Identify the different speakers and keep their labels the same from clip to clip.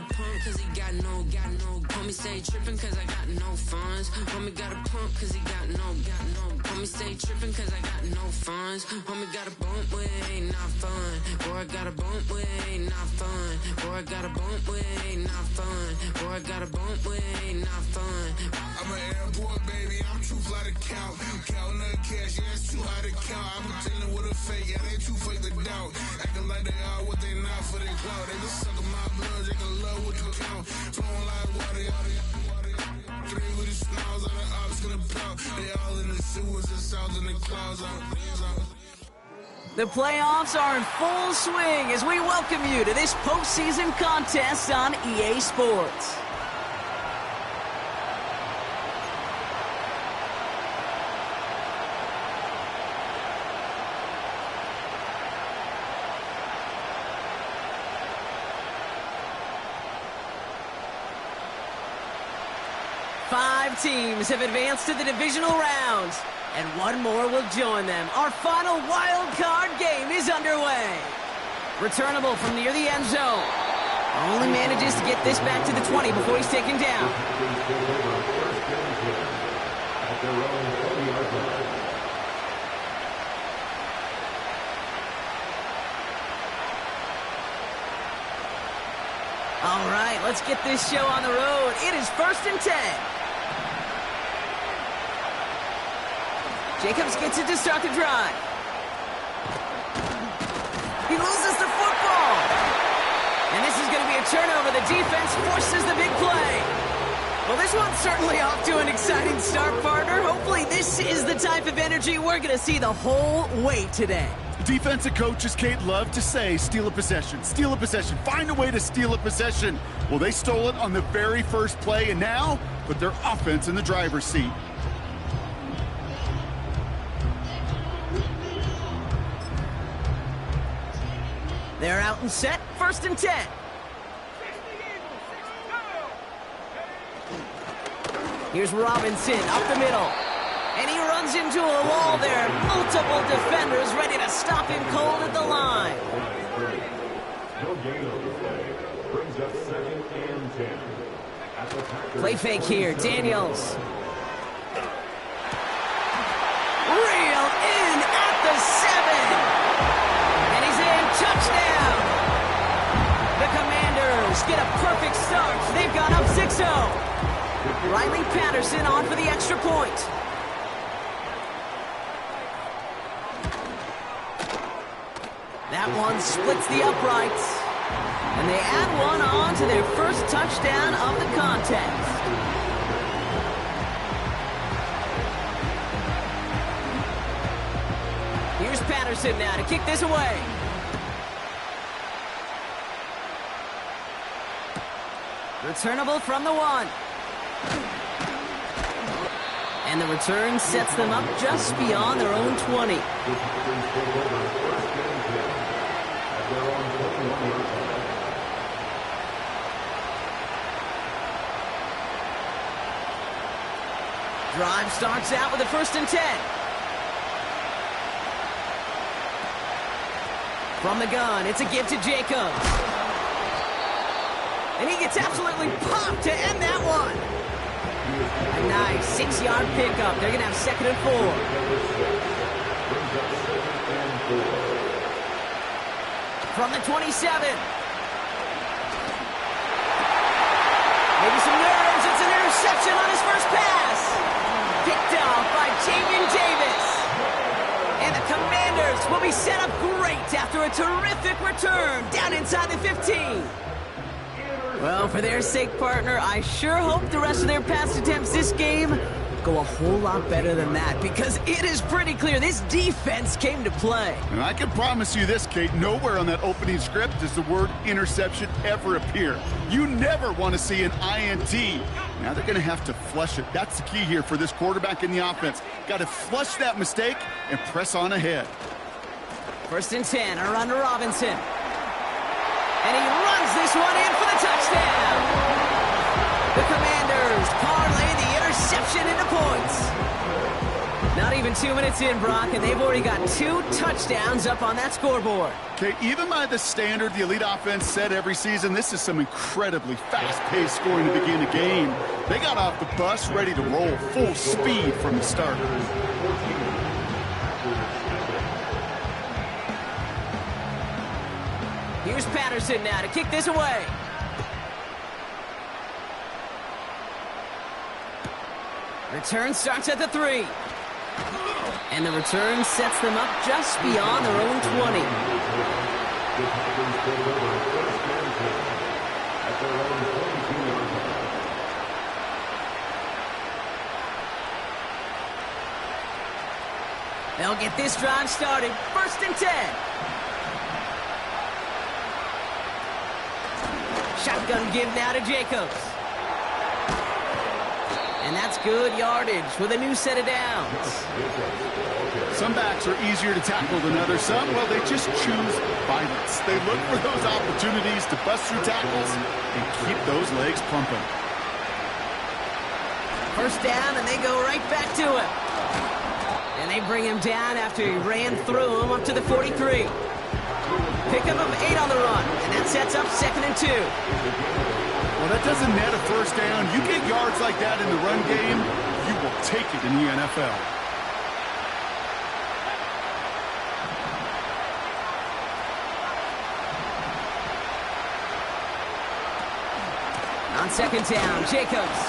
Speaker 1: a pump cause he got no. Homie stay trippin' cause I got no funds. Homie got a pump cause he got no. Homie stay trippin' cause I got no funds. Homie got a bump with it ain't not fun. Boy, I got a bump with it ain't not fun. Boy, I got a bump with it ain't not fun. Boy, I got a bump with it ain't not fun.
Speaker 2: I'm an airport baby, I'm too fly to count. Counting the cash, yeah, it's too high to count. I'm pretending with a fake, yeah, they too fake to doubt. Acting like they are what they not for their clout. They just suckin' my blood, they can love what you count. Flowing like water, three with the smiles on the ops gonna pout. They all in the sewers and south in the clouds.
Speaker 3: The playoffs are in full swing as we welcome you to this postseason contest on EA Sports. Five teams have advanced to the divisional rounds, and one more will join them. Our final wild card game is underway. Returnable from near the end zone. Only manages to get this back to the 20 before he's taken down. All right, let's get this show on the road. It is 1st and 10. Jacobs gets it to start the drive. He loses the football. And this is going to be a turnover. The defense forces the big play. Well, this one's certainly off to an exciting start, partner. Hopefully this is the type of energy we're going to see the whole way today.
Speaker 4: Defensive coaches, Kate, love to say, steal a possession, find a way to steal a possession. Well, they stole it on the very first play, and now put their offense in the driver's seat.
Speaker 3: They're out and set, 1st and 10. Here's Robinson up the middle. And he runs into a wall there. Multiple defenders ready to stop him cold at the line. Play fake here, Daniels. Reeled in at the 7. And he's in, touchdown. The Commanders get a perfect start. They've gone up 6-0. Riley Patterson on for the extra point. That one splits the uprights. And they add one on to their first touchdown of the contest. Here's Patterson now to kick this away. Returnable from the 1. And the return sets them up just beyond their own 20. Drive starts out with a 1st and 10. From the gun, it's a give to Jacobs. And he gets absolutely popped to end that one. A nice 6-yard pickup. They're going to have 2nd and 4. From the 27. Maybe some nerves. It's an interception on his first pass. Picked off by Jamin Davis. And the Commanders will be set up great after a terrific return down inside the 15. Well, for their sake, partner, I sure hope the rest of their pass attempts this game go a whole lot better than that, because it is pretty clear this defense came to play.
Speaker 4: And I can promise you this, Kate, nowhere on that opening script does the word interception ever appear. You never want to see an INT. Now they're going to have to flush it. That's the key here for this quarterback in the offense. Got to flush that mistake and press on ahead.
Speaker 3: 1st and 10, a run to Robinson. And he runs this one in for the touchdown. The Commanders parlay the interception into points. Not even even 2 minutes in, Brock, and they've already got 2 touchdowns up on that scoreboard.
Speaker 4: Okay, even by the standard the elite offense set every season, this is some incredibly fast-paced scoring to begin a game. They got off the bus ready to roll full speed from the start.
Speaker 3: Here's Patterson now to kick this away. Return starts at the 3. And the return sets them up just beyond their own 20. They'll get this drive started. 1st and 10. Shotgun give now to Jacobs. And that's good yardage with a new set of downs.
Speaker 4: Some backs are easier to tackle than others. Some, well, they just choose violence. They look for those opportunities to bust through tackles and keep those legs pumping.
Speaker 3: 1st down, and they go right back to him. And they bring him down after he ran through him up to the 43. Pickup of 8 on the run, and that sets up 2nd and 2.
Speaker 4: Well, that doesn't net a 1st down. You get yards like that in the run game, you will take it in the NFL.
Speaker 3: On 2nd down, Jacobs.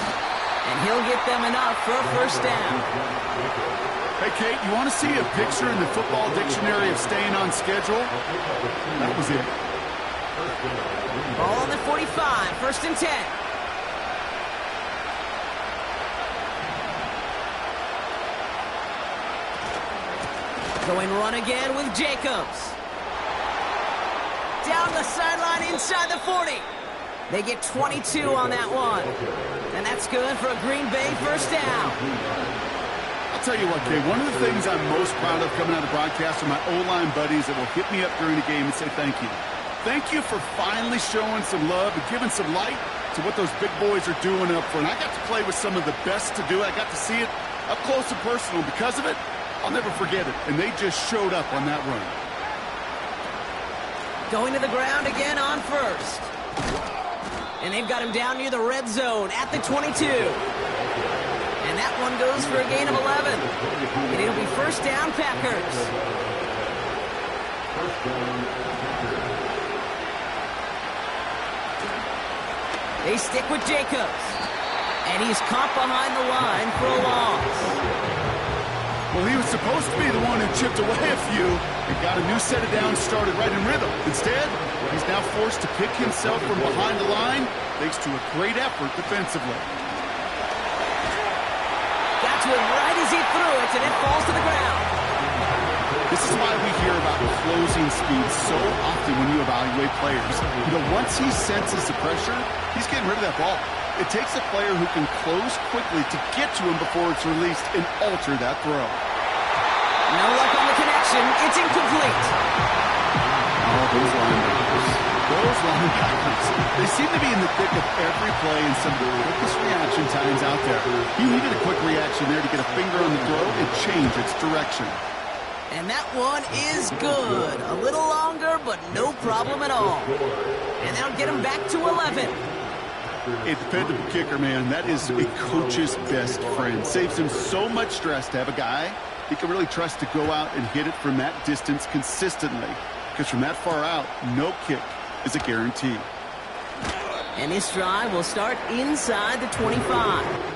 Speaker 3: And he'll get them enough for a 1st down.
Speaker 4: Hey, Kate, you want to see a picture in the football dictionary of staying on schedule? That was it.
Speaker 3: Ball on the 45, 1st and 10. Going run again with Jacobs. Down the sideline inside the 40. They get 22 on that one. And that's good for a Green Bay 1st down.
Speaker 4: I'll tell you what, Kate, one of the things I'm most proud of coming out of the broadcast are my O-line buddies that will hit me up during the game and say thank you. Thank you for finally showing some love and giving some light to what those big boys are doing up front. I got to play with some of the best to do it. I got to see it up close and personal. Because of it, I'll never forget it. And they just showed up on that run.
Speaker 3: Going to the ground again on 1st. And they've got him down near the red zone at the 22. And that one goes for a gain of 11. And it'll be 1st down, Packers. They stick with Jacobs. And he's caught behind the line for a loss.
Speaker 4: Well, he was supposed to be the one who chipped away a few and got a new set of downs started right in rhythm. Instead, he's now forced to pick himself from behind the line thanks to a great effort defensively.
Speaker 3: Got to him right as he threw it, and it falls to the ground.
Speaker 4: This is why we hear about closing speed so often when you evaluate players. You know, once he senses the pressure, he's getting rid of that ball. It takes a player who can close quickly to get to him before it's released and alter that throw.
Speaker 3: No luck on the connection. It's incomplete.
Speaker 4: Oh, those linebackers. They seem to be in the thick of every play and some of the quickest reaction times out there. He needed a quick reaction there to get a finger on the throw and change its direction.
Speaker 3: And that one is good. A little longer, but no problem at all. And they'll get him back to 11.
Speaker 4: A dependable kicker, man. That is a coach's best friend. Saves him so much stress to have a guy he can really trust to go out and hit it from that distance consistently. Because from that far out, no kick is a guarantee.
Speaker 3: And this drive will start inside the 25.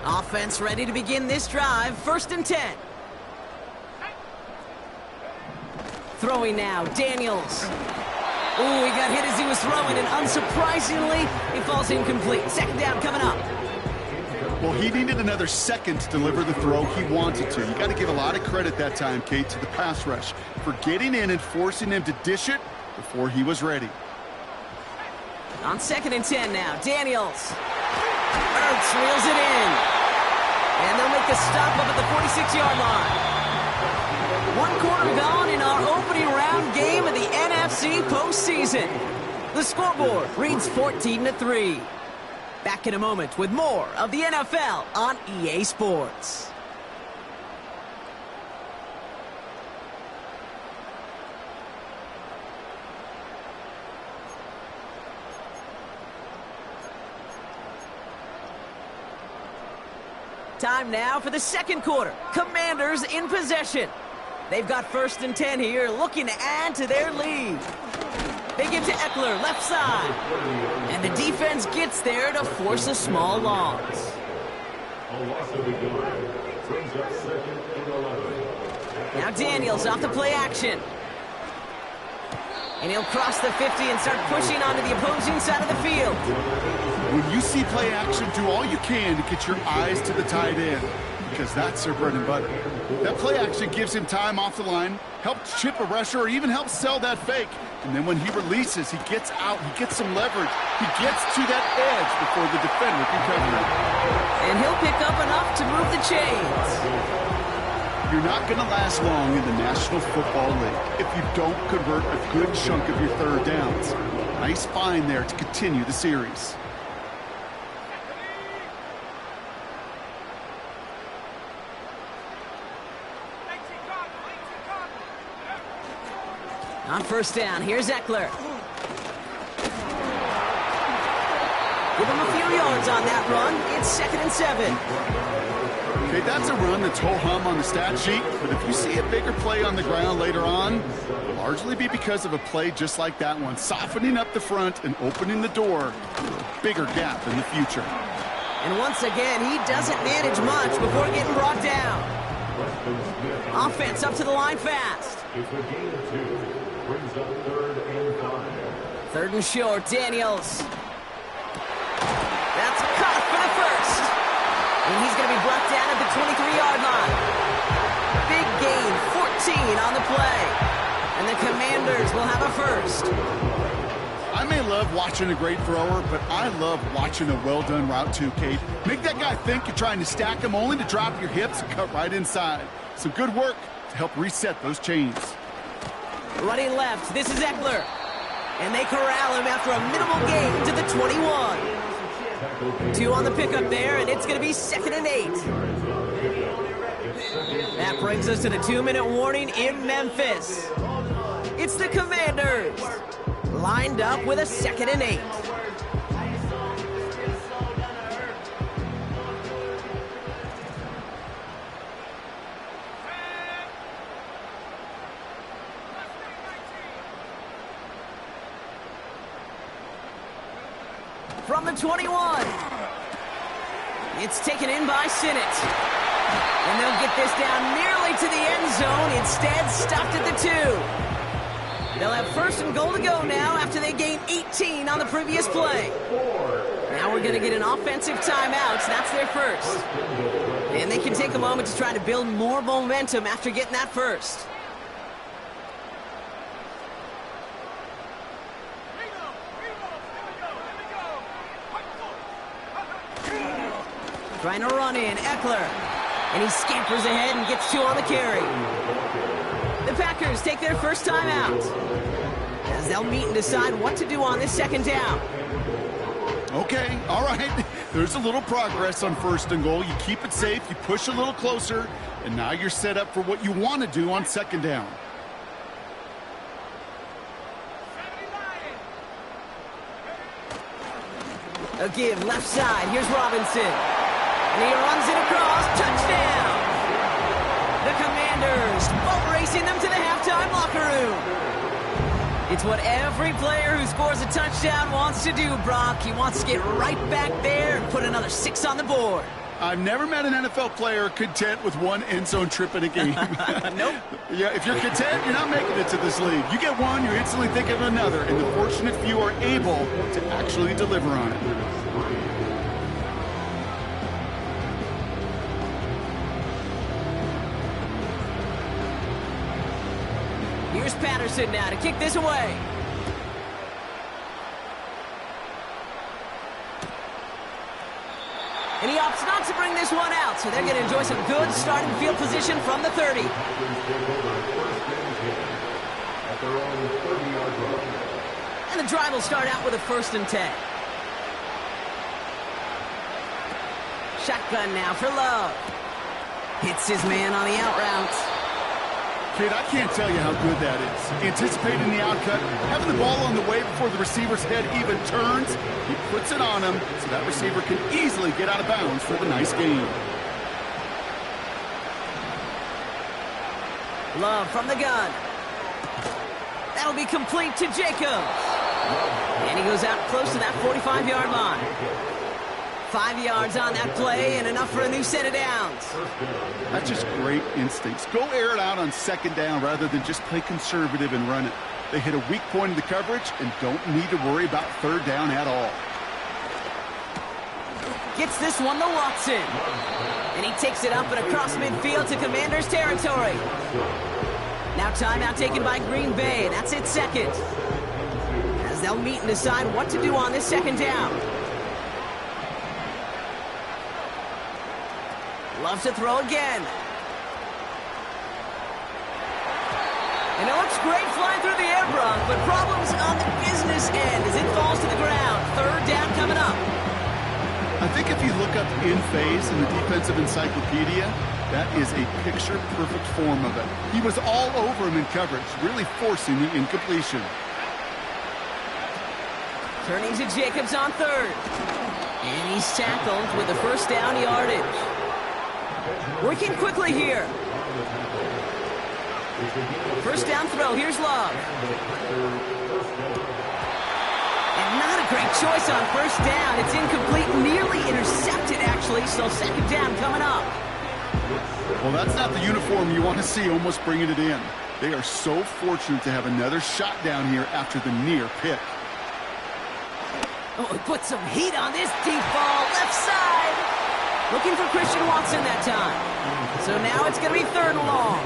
Speaker 3: Offense ready to begin this drive. 1st and 10. Throwing now, Daniels. Ooh, he got hit as he was throwing, and unsurprisingly, he falls incomplete. Second down coming up.
Speaker 4: Well, he needed another second to deliver the throw he wanted to. You got to give a lot of credit that time, Kate, to the pass rush for getting in and forcing him to dish it before he was ready.
Speaker 3: On 2nd and 10 now, Daniels. Ertz reels it in. And they'll make the stop up at the 46-yard line. 1 quarter gone in our opening round game of the NFC postseason. The scoreboard reads 14-3. Back in a moment with more of the NFL on EA Sports. Time now for the second quarter. Commanders in possession. They've got 1st and 10 here, looking to add to their lead. They give to Eckler, left side. And the defense gets there to force a small loss. Now Daniels off the play action. And he'll cross the 50 and start pushing onto the opposing side of the field.
Speaker 4: When you see play action, do all you can to get your eyes to the tight end, because that's their bread and butter. That play action gives him time off the line, helps chip a rusher, or even helps sell that fake. And then when he releases, he gets out, he gets some leverage. He gets to that edge before the defender can cover it.
Speaker 3: And he'll pick up enough to move the chains.
Speaker 4: You're not going to last long in the National Football League if you don't convert a good chunk of your third downs. Nice find there to continue the series.
Speaker 3: On 1st down, here's Eckler. Give him a few yards on that run. It's 2nd and 7.
Speaker 4: Okay, that's a run that's ho-hum on the stat sheet, but if you see a bigger play on the ground later on, it'll largely be because of a play just like that one, softening up the front and opening the door to a bigger gap in the future.
Speaker 3: And once again, he doesn't manage much before getting brought down. Offense up to the line fast.
Speaker 5: Brings up 3rd and 5.
Speaker 3: 3rd and short, Daniels. That's caught for the first. And he's going to be brought down at the 23-yard line. Big gain, 14 on the play. And the Commanders will have a first.
Speaker 4: I may love watching a great thrower, but I love watching a well-done route too, Kate. Make that guy think you're trying to stack him only to drop your hips and cut right inside. So good work to help reset those chains.
Speaker 3: Running left, this is Eckler. And they corral him after a minimal gain to the 21. 2 on the pickup there, and it's going to be 2nd and 8. That brings us to the 2-minute warning in Memphis. It's the Commanders, lined up with a 2nd and 8. From the 21. It's taken in by Sinnott. And they'll get this down nearly to the end zone. Instead, stopped at the 2. They'll have 1st and goal to go now after they gained 18 on the previous play. Now we're going to get an offensive timeout. So that's their first. And they can take a moment to try to build more momentum after getting that first. Trying to run in, Eckler. And he scampers ahead and gets 2 on the carry. The Packers take their first time out, as they'll meet and decide what to do on this 2nd down.
Speaker 4: Okay, all right. There's a little progress on 1st and goal. You keep it safe, you push a little closer, and now you're set up for what you want to do on 2nd down.
Speaker 3: A give left side. Here's Robinson. And he runs it across. Touchdown! The Commanders boat racing them to the halftime locker room. It's what every player who scores a touchdown wants to do, Brock. He wants to get right back there and put another 6 on the board.
Speaker 4: I've never met an NFL player content with one end zone trip in a game.
Speaker 3: Nope.
Speaker 4: Yeah, if you're content, you're not making it to this league. You get one, you're instantly thinking of another, and the fortunate few are able to actually deliver on it.
Speaker 3: Here's Patterson now to kick this away. And he opts not to bring this one out, so they're going to enjoy some good starting field position from the 30. And the drive will start out with a 1st and 10. Shotgun now for Love. Hits his man on the out route.
Speaker 4: Kid, I can't tell you how good that is. Anticipating the outcut, having the ball on the way before the receiver's head even turns, he puts it on him so that receiver can easily get out of bounds for the nice gain.
Speaker 3: Love from the gun. That'll be complete to Jacobs. And he goes out close to that 45-yard line. 5 yards on that play and enough for a new set of downs.
Speaker 4: That's just great instincts. Go air it out on 2nd down rather than just play conservative and run it. They hit a weak point in the coverage and don't need to worry about 3rd down at all.
Speaker 3: Gets this one to Watson. And he takes it up and across midfield to Commanders territory. Now timeout taken by Green Bay, and that's its 2nd. As they'll meet and decide what to do on this 2nd down. Loves to throw again. And it looks great flying through the air, Brock, but problems on the business end as it falls to the ground. 3rd down coming up.
Speaker 4: I think if you look up in phase in the defensive encyclopedia, that is a picture-perfect form of it. He was all over him in coverage, really forcing the incompletion.
Speaker 3: Turning to Jacobs on 3rd. And he's tackled with the 1st down yardage. Working quickly here. 1st down throw. Here's Love. And not a great choice on 1st down. It's incomplete. Nearly intercepted, actually. So 2nd down coming up.
Speaker 4: Well, that's not the uniform you want to see almost bringing it in. They are so fortunate to have another shot down here after the near pick.
Speaker 3: Oh, he put some heat on this deep ball. Left side. Looking for Christian Watson that time. So now it's going to be 3rd and long.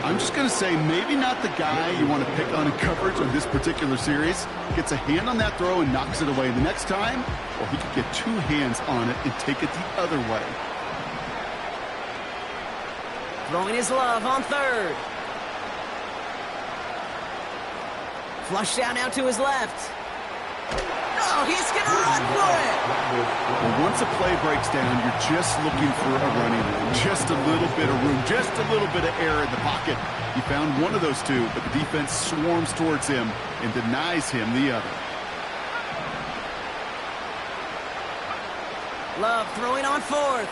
Speaker 4: I'm just going to say maybe not the guy you want to pick on in coverage on this particular series. Gets a hand on that throw and knocks it away the next time, or he could get 2 hands on it and take it the other way.
Speaker 3: Throwing his Love on 3rd. Flush down now to his left. Oh, he's going to run for it.
Speaker 4: Well, once a play breaks down, you're just looking for a running room. Just a little bit of room, just a little bit of air in the pocket. He found one of those 2, but the defense swarms towards him and denies him the other.
Speaker 3: Love throwing on 4th.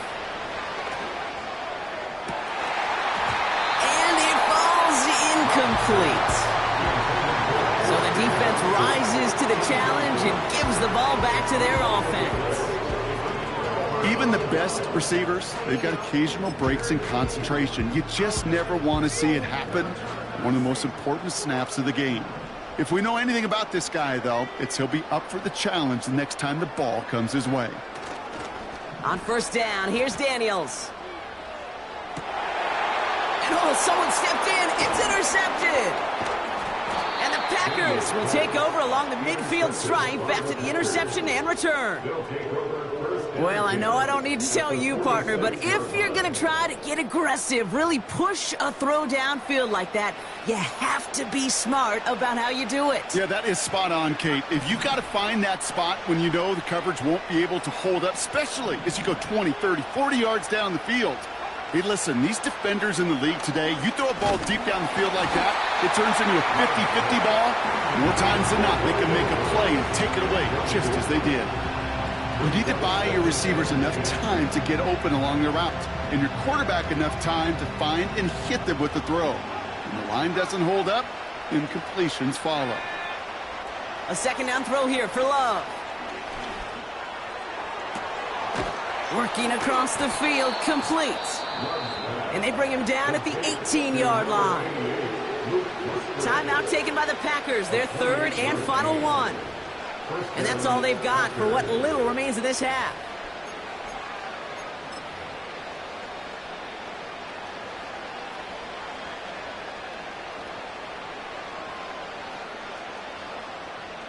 Speaker 3: And it falls incomplete. So the defense rises to the challenge and gives the ball back to their offense.
Speaker 4: Even the best receivers, they've got occasional breaks in concentration. You just never want to see it happen. One of the most important snaps of the game. If we know anything about this guy, though, it's he'll be up for the challenge the next time the ball comes his way.
Speaker 3: On 1st down, here's Daniels. And oh, someone stepped in. It's intercepted. And the Packers will take over along the midfield stripe after the interception and return. Well, I know I don't need to tell you, partner, but if you're going to try to get aggressive, really push a throw downfield like that, you have to be smart about how you do it.
Speaker 4: Yeah, that is spot on, Kate. If you've got to find that spot when you know the coverage won't be able to hold up, especially as you go 20, 30, 40 yards down the field. Hey, listen, these defenders in the league today, you throw a ball deep down the field like that, it turns into a 50-50 ball. More times than not, they can make a play and take it away, just as they did. You need to buy your receivers enough time to get open along their route, and your quarterback enough time to find and hit them with the throw. When the line doesn't hold up, incompletions follow.
Speaker 3: A 2nd down throw here for Love. Working across the field, complete. And they bring him down at the 18-yard line. Timeout taken by the Packers, their third and final one. And that's all they've got for what little remains of this half.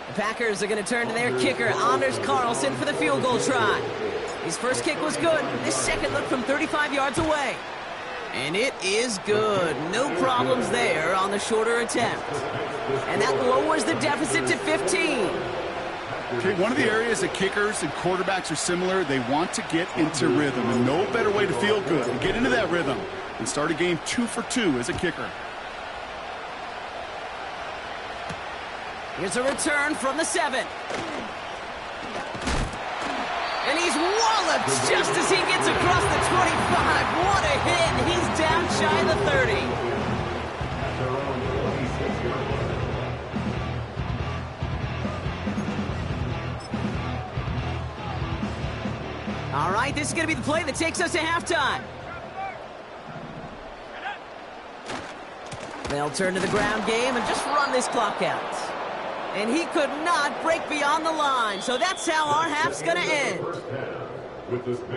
Speaker 3: The Packers are going to turn to their kicker, Anders Carlson, for the field goal try. His first kick was good. This second looked from 35 yards away. And it is good. No problems there on the shorter attempt. And that lowers the deficit to 15.
Speaker 4: Okay, one of the areas that kickers and quarterbacks are similar, they want to get into rhythm. And no better way to feel good than get into that rhythm and start a game 2 for 2 as a kicker.
Speaker 3: Here's a return from the 7. And he's walloped just as he gets across the 25. What a hit. He's down shy of the 30. All right, this is going to be the play that takes us to halftime. They'll turn to the ground game and just run this clock out. And he could not break beyond the line. So that's how our half's going to end.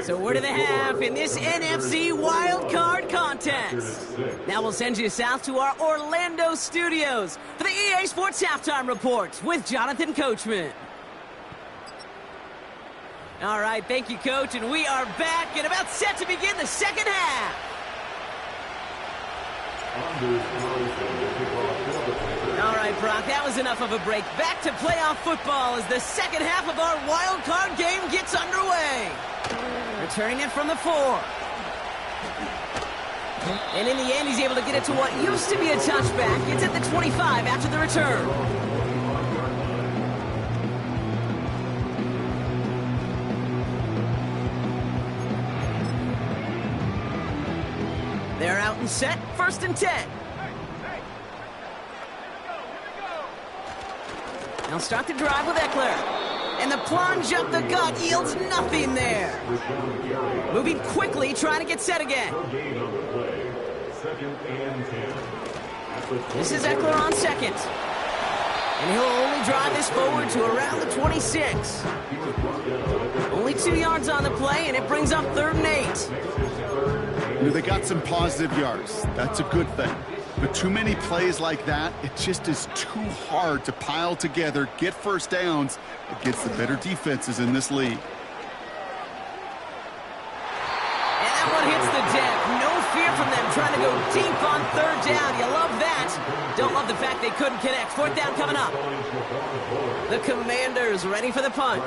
Speaker 3: So we're to the half in this NFC Wild Card contest. Now we'll send you south to our Orlando studios for the EA Sports Halftime Report with Jonathan Coachman. All right, thank you, Coach. And we are back and about set to begin the second half. All right, Brock, that was enough of a break. Back to playoff football as the second half of our wild card game gets underway. Returning it from the 4. And in the end, he's able to get it to what used to be a touchback. It's at the 25 after the return. They're out and set, 1st and 10. They'll start the drive with Eckler. And the plunge up the gut yields nothing there. Moving quickly, trying to get set again. This is Eckler on 2nd. And he'll only drive this forward to around the 26. Only 2 yards on the play, and it brings up 3rd and 8.
Speaker 4: You know, they got some positive yards. That's a good thing. But too many plays like that, it just is too hard to pile together, get first downs against the better defenses in this league.
Speaker 3: And that one hits the deck. No fear from them trying to go deep on 3rd down. You love that. Don't love the fact they couldn't connect. 4th down coming up. The Commanders ready for the punt.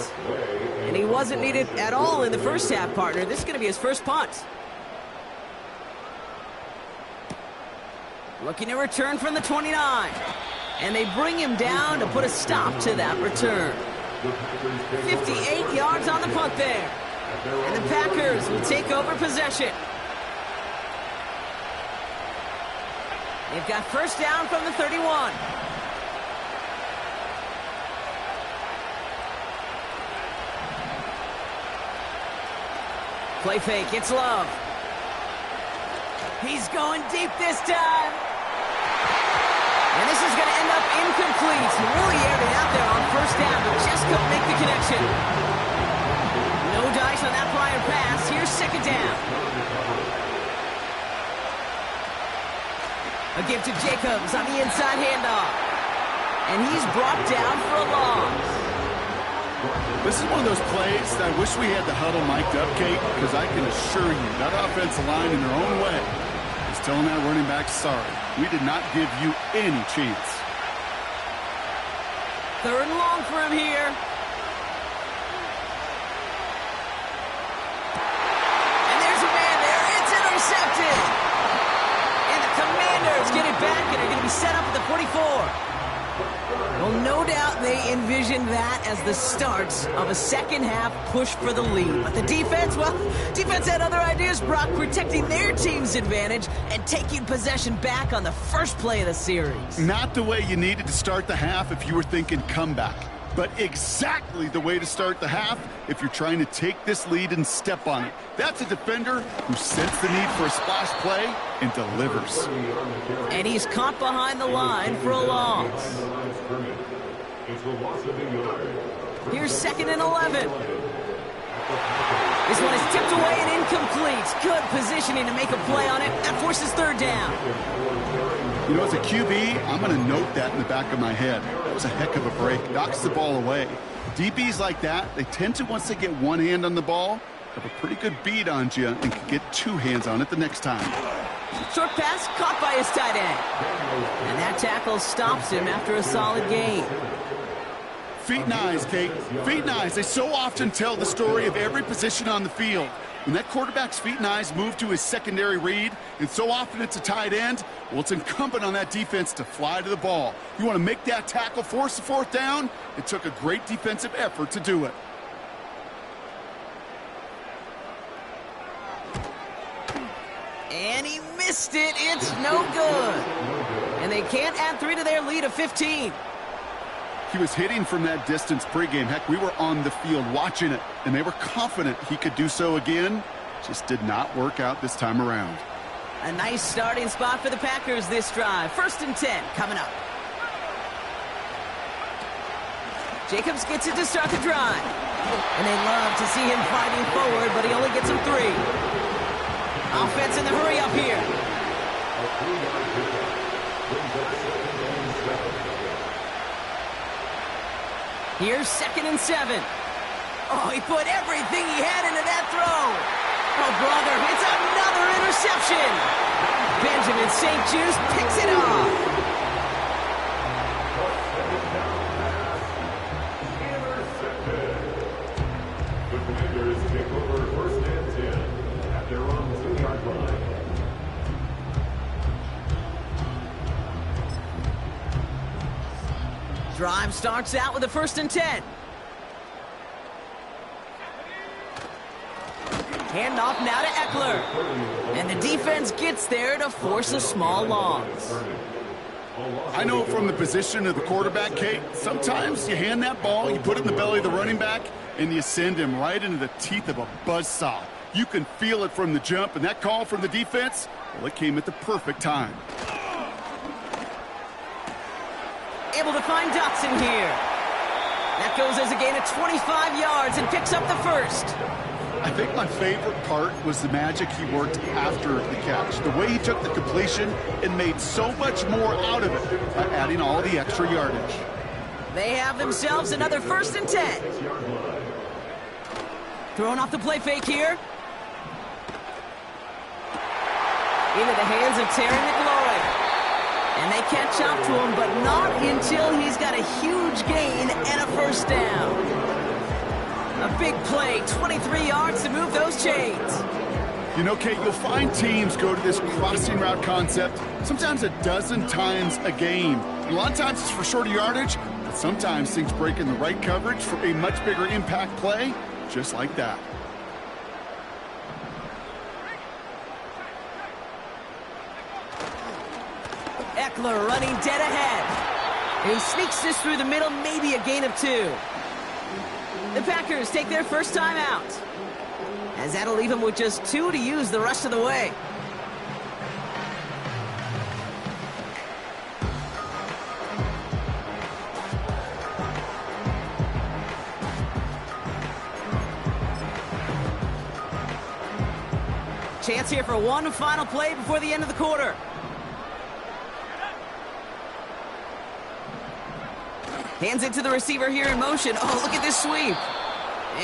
Speaker 3: And he wasn't needed at all in the first half, partner. This is going to be his first punt. Looking to return from the 29. And they bring him down to put a stop to that return. 58 yards on the punt there. And the Packers will take over possession. They've got 1st down from the 31. Play fake, it's Love. He's going deep this time. And this is going to end up incomplete. Really aired it out there on 1st down, but just couldn't make the connection. No dice on that prior pass. Here's 2nd down. A give to Jacobs on the inside handoff. And he's brought down for a loss.
Speaker 4: This is one of those plays that I wish we had the huddle mic'd up, Kate, because I can assure you that offensive line in their own way is telling that running back, sorry, we did not give you any chance.
Speaker 3: 3rd and long for him here. And there's a man there. It's intercepted. And the Commanders get it back and are going to be set up at the 44. Well, no doubt they envisioned that as the start of a second half push for the lead. But the defense, well, defense had other ideas, Brock, protecting their team's advantage and taking possession back on the first play of the series.
Speaker 4: Not the way you needed to start the half if you were thinking comeback. but exactly the way to start the half if you're trying to take this lead and step on it. That's a defender who sensed the need for a splash play and delivers.
Speaker 3: And he's caught behind the line for a loss. Here's 2nd and 11. This one is tipped away and incomplete. Good positioning to make a play on it. That forces 3rd down.
Speaker 4: You know, as a QB, I'm going to note that in the back of my head. That was a heck of a break. Knocks the ball away. DBs like that, they tend to, once they get one hand on the ball, have a pretty good beat on you and can get 2 hands on it the next time.
Speaker 3: Short pass caught by his tight end. And that tackle stops him after a solid gain.
Speaker 4: Feet and eyes, Kate. Feet and eyes. They so often tell the story of every position on the field. When that quarterback's feet and eyes move to his secondary read, and so often it's a tight end, well, it's incumbent on that defense to fly to the ball. You want to make that tackle, force the 4th down? It took a great defensive effort to do it.
Speaker 3: And he missed it. It's no good. And they can't add 3 to their lead of 15.
Speaker 4: He was hitting from that distance pregame. Heck, we were on the field watching it, and they were confident he could do so again. Just did not work out this time around.
Speaker 3: A nice starting spot for the Packers this drive. 1st and 10 coming up. Jacobs gets it to start the drive. And they love to see him fighting forward, but he only gets them 3. Offense in the hurry up here. Here's 2nd and 7. Oh, he put everything he had into that throw. Oh, brother, it's another interception. Benjamin St-Juste picks it off.
Speaker 5: The Commanders take over 1st and 10 at their own 2-yard line.
Speaker 3: Drive starts out with a 1st and 10. Handoff now to Eckler. And the defense gets there to force a small loss.
Speaker 4: I know from the position of the quarterback, Kate, sometimes you hand that ball, you put it in the belly of the running back, and you send him right into the teeth of a buzzsaw. You can feel it from the jump, and that call from the defense, well, it came at the perfect time.
Speaker 3: Able to find Dotson here. That goes as a gain of 25 yards and picks up the 1st.
Speaker 4: I think my favorite part was the magic he worked after the catch. The way he took the completion and made so much more out of it by adding all the extra yardage.
Speaker 3: They have themselves another 1st and 10. Throwing off the play fake here. Into the hands of Terry McLaurin. And they catch up to him, but not until he's got a huge gain and a 1st down. A big play, 23 yards to move those chains.
Speaker 4: You know, Kate, you'll find teams go to this crossing route concept sometimes a dozen times a game. A lot of times it's for shorter yardage, but sometimes things break in the right coverage for a much bigger impact play, just like that.
Speaker 3: Eckler running dead ahead. And he sneaks this through the middle, maybe a gain of 2. The Packers take their first time out, as that'll leave them with just 2 to use the rest of the way. Chance here for one final play before the end of the quarter. Hands it to the receiver here in motion. Oh, look at this sweep.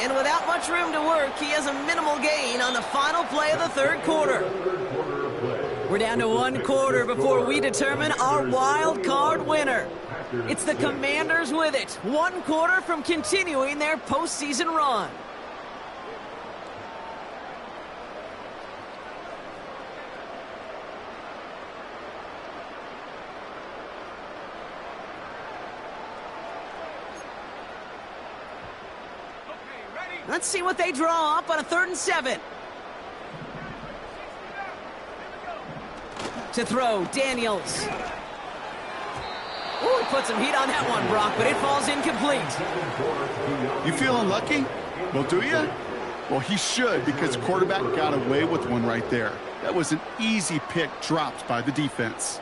Speaker 3: And without much room to work, he has a minimal gain on the final play of the 3rd quarter. We're down to 1 quarter before we determine our wild card winner. It's the Commanders with it. 1 quarter from continuing their postseason run. Let's see what they draw up on a 3rd and 7. To throw, Daniels. Ooh, he put some heat on that one, Brock, but it falls incomplete.
Speaker 4: You feeling lucky? Well, do you? Well, he should, because the quarterback got away with one right there. That was an easy pick dropped by the defense.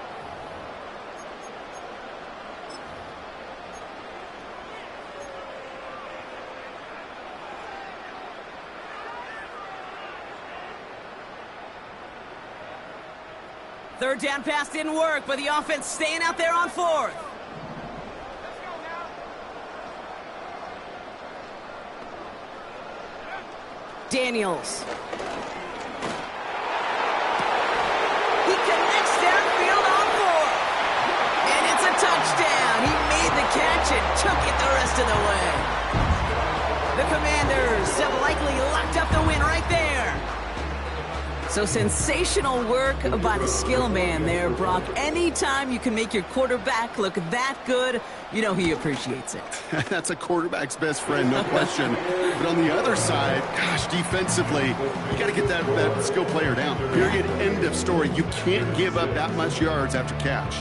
Speaker 3: Third down pass didn't work, but the offense staying out there on fourth. Daniels. He connects downfield on fourth. And it's a touchdown. He made the catch and took it the rest of the way. The Commanders have likely locked up the win right there. So sensational work by the skill man there, Brock. Anytime you can make your quarterback look that good, you know he appreciates it.
Speaker 4: That's a quarterback's best friend, no question. But on the other side, gosh, defensively, you got to get that skill player down. Period, end of story. You can't give up that much yards after catch.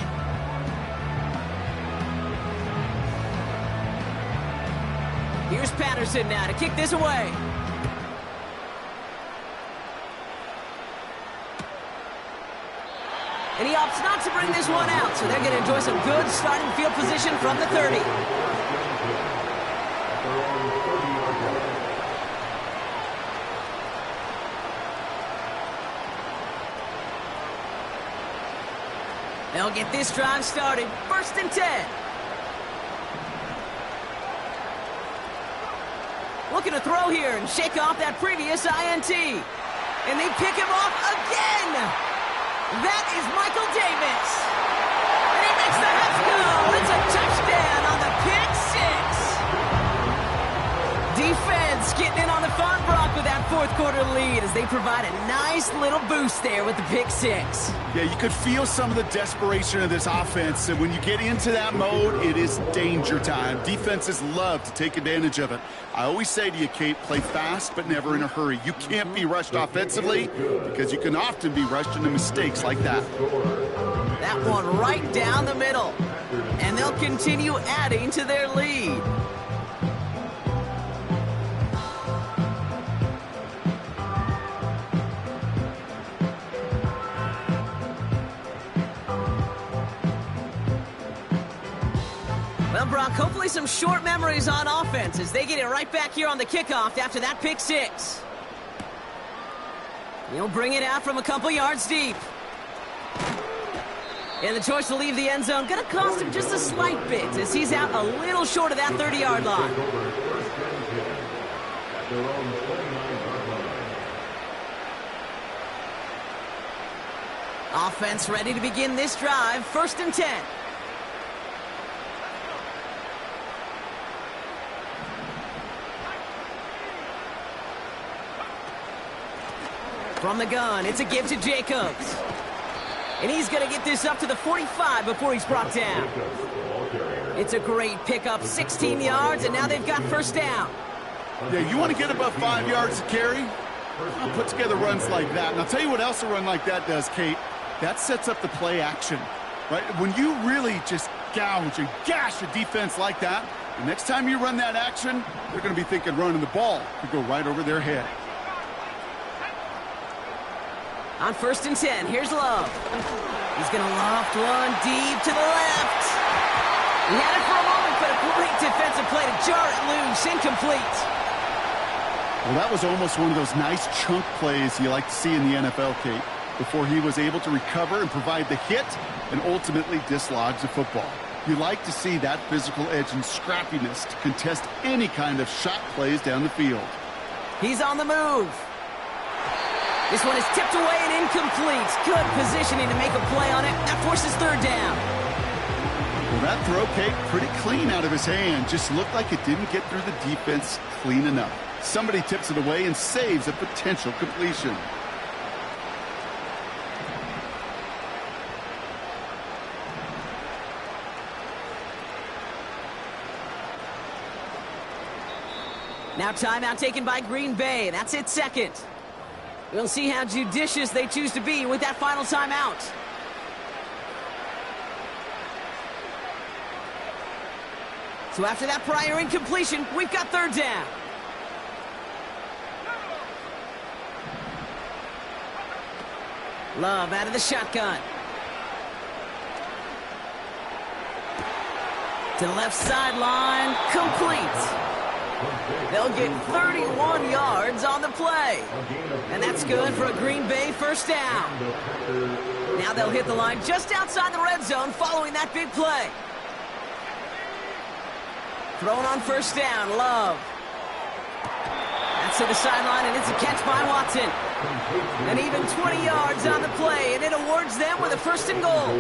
Speaker 3: Here's Patterson now to kick this away. And he opts not to bring this one out, so they're going to enjoy some good starting field position from the 30. They'll get this drive started. 1st and 10. Looking to throw here and shake off that previous INT. And they pick him off again. That is Michael Davis. And he makes the Huffs go. It's a touchdown on the pick six. Defense getting in on the fun, Brock, with that fourth quarter lead as they provide a nice little boost there with the pick six.
Speaker 4: Yeah, you could feel some of the desperation of this offense. And when you get into that mode, it is danger time. Defenses love to take advantage of it. I always say to you, Kate, play fast but never in a hurry. You can't be rushed offensively because you can often be rushed into mistakes like that.
Speaker 3: That one right down the middle. And they'll continue adding to their lead. Well, Brock, hopefully some short memories on offense as they get it right back here on the kickoff after that pick six. He'll bring it out from a couple yards deep. And the choice to leave the end zone going to cost him just a slight bit as he's out a little short of that 30-yard line. Offense ready to begin this drive. 1st and 10. From the gun, it's a give to Jacobs. And he's going to get this up to the 45 before he's brought down. It's a great pickup, 16 yards, and now they've got 1st down.
Speaker 4: Yeah, you want to get above 5 yards to carry? I'll put together runs like that. And I'll tell you what else a run like that does, Kate. That sets up the play action, right? When you really just gouge and gash a defense like that, the next time you run that action, they're going to be thinking running the ball could go right over their head.
Speaker 3: On 1st and 10, here's Love. He's going to loft one deep to the left. He had it for a moment, but a great defensive play to jar it loose, incomplete.
Speaker 4: Well, that was almost one of those nice chunk plays you like to see in the NFL, Kate, before he was able to recover and provide the hit and ultimately dislodge the football. You like to see that physical edge and scrappiness to contest any kind of shot plays down the field.
Speaker 3: He's on the move. This one is tipped away and incomplete. Good positioning to make a play on it. That forces 3rd down.
Speaker 4: Well, that throw, Kate, pretty clean out of his hand. Just looked like it didn't get through the defense clean enough. Somebody tips it away and saves a potential completion.
Speaker 3: Now timeout taken by Green Bay. That's it, 2nd. We'll see how judicious they choose to be with that final timeout. So after that prior incompletion, we've got third down. Love out of the shotgun. To the left sideline, complete. They'll get 31 yards on the play. And that's good for a Green Bay first down. Now they'll hit the line just outside the red zone following that big play. Thrown on first down, Love. That's to the sideline, and it's a catch by Watson. And even 20 yards on the play, and it awards them with a first and goal.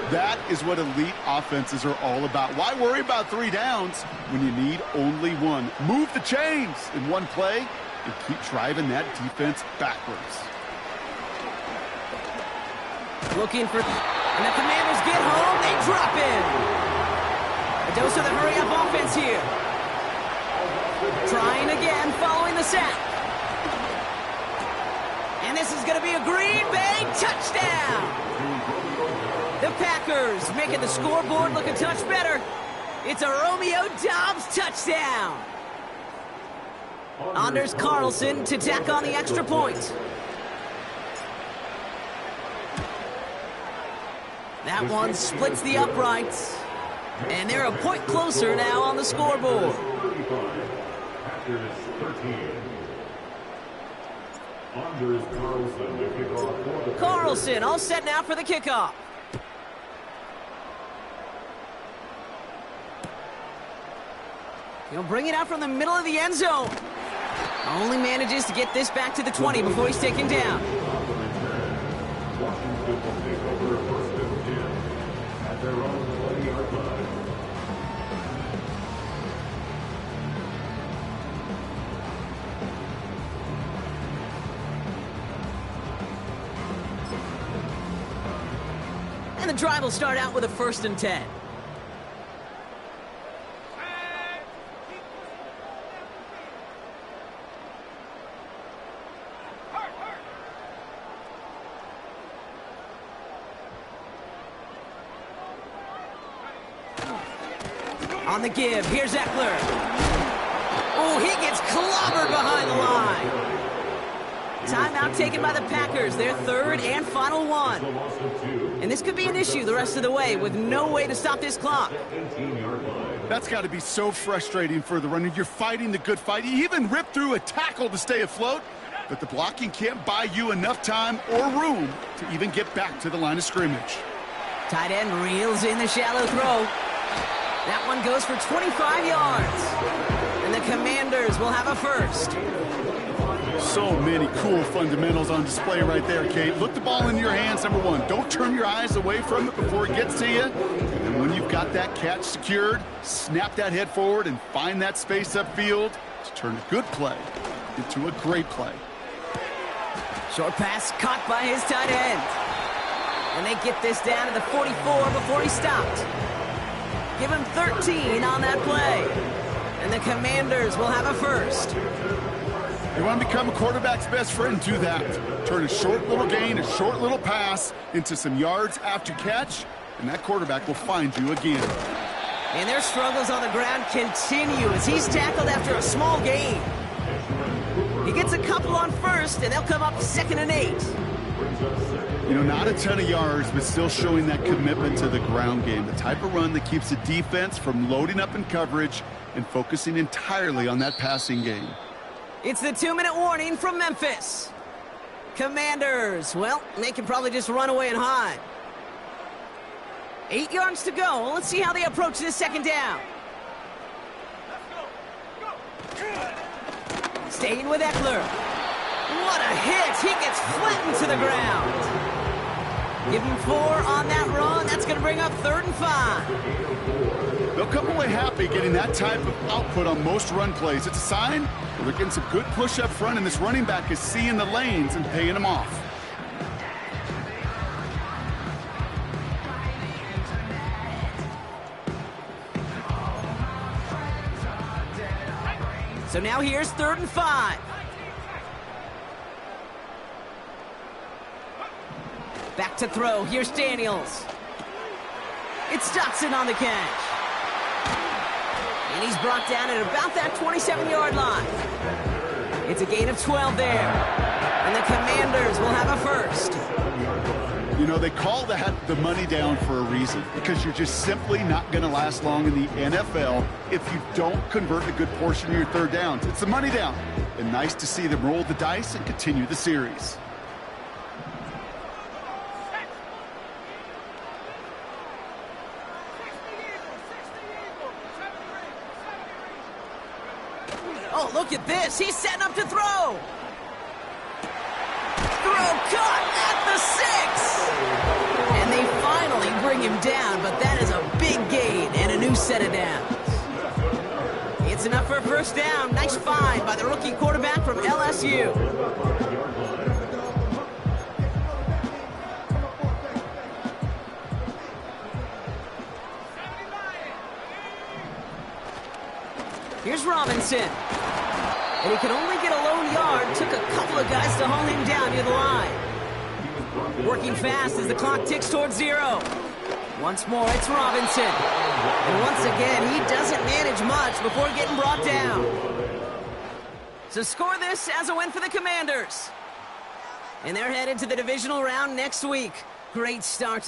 Speaker 4: That is what elite offenses are all about. Why worry about 3 downs when you need only one? Move the chains in one play and keep driving that defense backwards.
Speaker 3: Looking for... And the Commanders get home, they drop in. A dose of the hurry-up offense here. Trying again following the sack. And this is going to be a Green Bay touchdown. The Packers making the scoreboard look a touch better. It's a Romeo Doubs touchdown. Anders Carlson to tack on the extra point. That one splits the uprights. And they're a point closer now on the scoreboard. Carlson all set now for the kickoff. He'll bring it out from the middle of the end zone. Only manages to get this back to the 20 before he's taken down. And the drive will start out with a 1st and 10. On the give, here's Eckler. Oh, he gets clobbered behind the line. Timeout taken by the Packers, their 3rd and final one. And this could be an issue the rest of the way with no way to stop this clock.
Speaker 4: That's got to be so frustrating for the runner. You're fighting the good fight. You even rip through a tackle to stay afloat, but the blocking can't buy you enough time or room to even get back to the line of scrimmage.
Speaker 3: Tight end reels in the shallow throw. That one goes for 25 yards. And the Commanders will have a first.
Speaker 4: So many cool fundamentals on display right there, Kate. Look the ball in your hands, number one. Don't turn your eyes away from it before it gets to you. And then when you've got that catch secured, snap that head forward and find that space upfield to turn a good play into a great play.
Speaker 3: Short pass caught by his tight end. And they get this down to the 44 before he stopped. Give him 13 on that play. And the Commanders will have a first.
Speaker 4: You want to become a quarterback's best friend, do that. Turn a short little gain, a short little pass into some yards after catch, and that quarterback will find you again.
Speaker 3: And their struggles on the ground continue as he's tackled after a small gain. He gets a couple on first, and they'll come up 2nd and 8.
Speaker 4: You know, not a ton of yards, but still showing that commitment to the ground game. The type of run that keeps the defense from loading up in coverage and focusing entirely on that passing game.
Speaker 3: It's the 2-minute warning from Memphis. Commanders, well, they can probably just run away and hide. 8 yards to go. Let's see how they approach this 2nd down. Staying with Eckler. What a hit. He gets flattened to the ground. Give him 4 on that run. That's going to bring up 3rd and 5.
Speaker 4: They'll come away happy getting that type of output on most run plays. It's a sign that they're getting some good push up front, and this running back is seeing the lanes and paying them off.
Speaker 3: So now here's 3rd and 5. Back to throw. Here's Daniels. It's Dotson on the catch. And he's brought down at about that 27-yard line. It's a gain of 12 there. And the Commanders will have a first.
Speaker 4: You know, they call that the money down for a reason, because you're just simply not going to last long in the NFL if you don't convert a good portion of your third downs. It's the money down. And nice to see them roll the dice and continue the series.
Speaker 3: Oh, look at this. He's setting up to throw. Throw caught at the 6. And they finally bring him down, but that is a big gain and a new set of downs. It's enough for a first down. Nice find by the rookie quarterback from LSU. Here's Robinson. And he could only get a lone yard. Took a couple of guys to haul him down near the line. Working fast as the clock ticks towards 0. Once more, it's Robinson. And once again, he doesn't manage much before getting brought down. So score this as a win for the Commanders. And they're headed to the divisional round next week. Great start to the